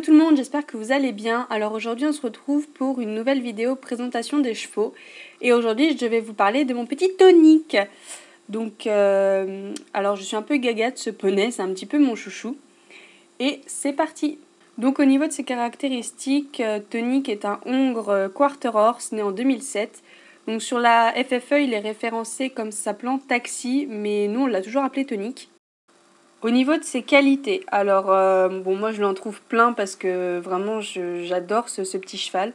Hello tout le monde, j'espère que vous allez bien. Alors aujourd'hui on se retrouve pour une nouvelle vidéo présentation des chevaux. Et aujourd'hui je vais vous parler de mon petit Tonic. Donc alors je suis un peu gaga de ce poney, c'est un petit peu mon chouchou. Et c'est parti. Donc au niveau de ses caractéristiques, Tonic est un hongre quarter horse né en 2007. Donc sur la FFE il est référencé comme s'appelant Taxi, mais nous on l'a toujours appelé Tonic. Au niveau de ses qualités, alors bon moi je l'en trouve plein parce que vraiment j'adore ce petit cheval.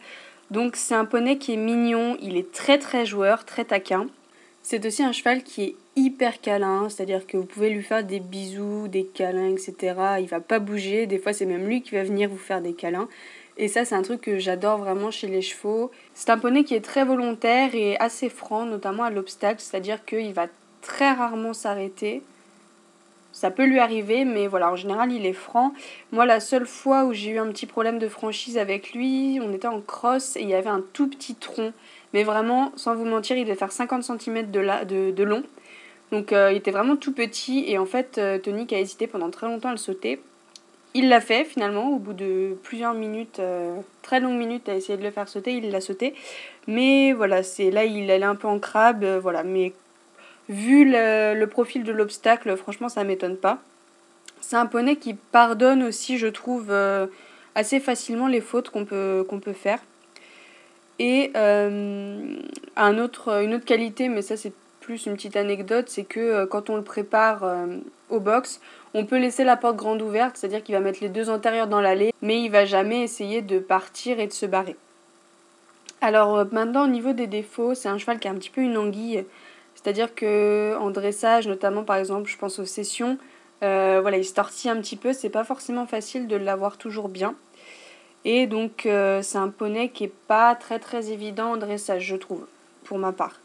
Donc c'est un poney qui est mignon, il est très très joueur, très taquin. C'est aussi un cheval qui est hyper câlin, c'est-à-dire que vous pouvez lui faire des bisous, des câlins, etc. Il va pas bouger, des fois c'est même lui qui va venir vous faire des câlins. Et ça c'est un truc que j'adore vraiment chez les chevaux. C'est un poney qui est très volontaire et assez franc, notamment à l'obstacle, c'est-à-dire qu'il va très rarement s'arrêter. Ça peut lui arriver, mais voilà, en général, il est franc. Moi, la seule fois où j'ai eu un petit problème de franchise avec lui, on était en cross et il y avait un tout petit tronc. Mais vraiment, sans vous mentir, il devait faire 50 cm de long. Donc, il était vraiment tout petit. Et en fait, Tonic a hésité pendant très longtemps à le sauter. Il l'a fait, finalement, au bout de plusieurs minutes, très longues minutes, à essayer de le faire sauter. Il l'a sauté. Mais voilà, là, il allait un peu en crabe. Voilà, mais vu le profil de l'obstacle, franchement, ça m'étonne pas. C'est un poney qui pardonne aussi, je trouve, assez facilement les fautes qu'on peut faire. Et une autre qualité, mais ça c'est plus une petite anecdote, c'est que quand on le prépare au box, on peut laisser la porte grande ouverte, c'est-à-dire qu'il va mettre les deux antérieurs dans l'allée, mais il va jamais essayer de partir et de se barrer. Alors maintenant au niveau des défauts, c'est un cheval qui a un petit peu une anguille. C'est-à-dire qu'en dressage, notamment par exemple, je pense aux sessions, voilà, il se tortille un petit peu, c'est pas forcément facile de l'avoir toujours bien. Et donc c'est un poney qui est pas très très évident en dressage, je trouve, pour ma part.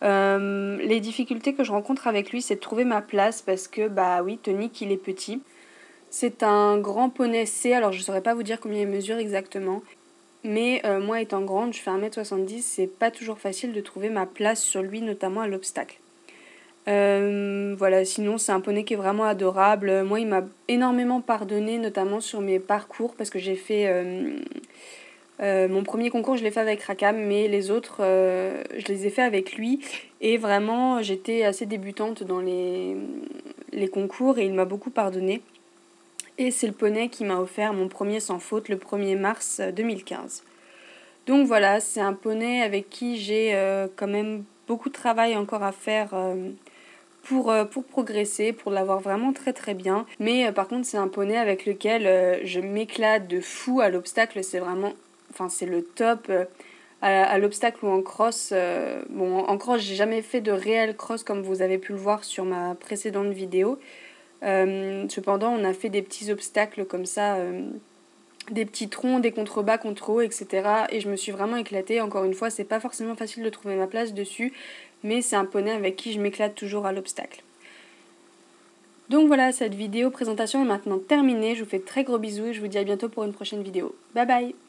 Les difficultés que je rencontre avec lui, c'est de trouver ma place parce que, bah oui, Tonic, il est petit. C'est un grand poney C, alors je saurais pas vous dire combien il mesure exactement. Mais moi étant grande, je fais 1m70, c'est pas toujours facile de trouver ma place sur lui, notamment à l'obstacle. Voilà, sinon c'est un poney qui est vraiment adorable. Moi il m'a énormément pardonné, notamment sur mes parcours, parce que j'ai fait mon premier concours je l'ai fait avec Rakam, mais les autres je les ai fait avec lui. Et vraiment j'étais assez débutante dans les concours et il m'a beaucoup pardonné. Et c'est le poney qui m'a offert mon premier sans faute le 1er mars 2015. Donc voilà, c'est un poney avec qui j'ai quand même beaucoup de travail encore à faire pour progresser, pour l'avoir vraiment très très bien. Mais par contre c'est un poney avec lequel je m'éclate de fou à l'obstacle, c'est vraiment, enfin c'est le top. À l'obstacle ou en cross, bon en cross j'ai jamais fait de réel cross comme vous avez pu le voir sur ma précédente vidéo. Cependant on a fait des petits obstacles comme ça, des petits troncs, des contrebas, contre hauts, etc. Et je me suis vraiment éclatée. Encore une fois, c'est pas forcément facile de trouver ma place dessus, mais c'est un poney avec qui je m'éclate toujours à l'obstacle. Donc voilà, cette vidéo présentation est maintenant terminée. Je vous fais de très gros bisous et je vous dis à bientôt pour une prochaine vidéo. Bye bye!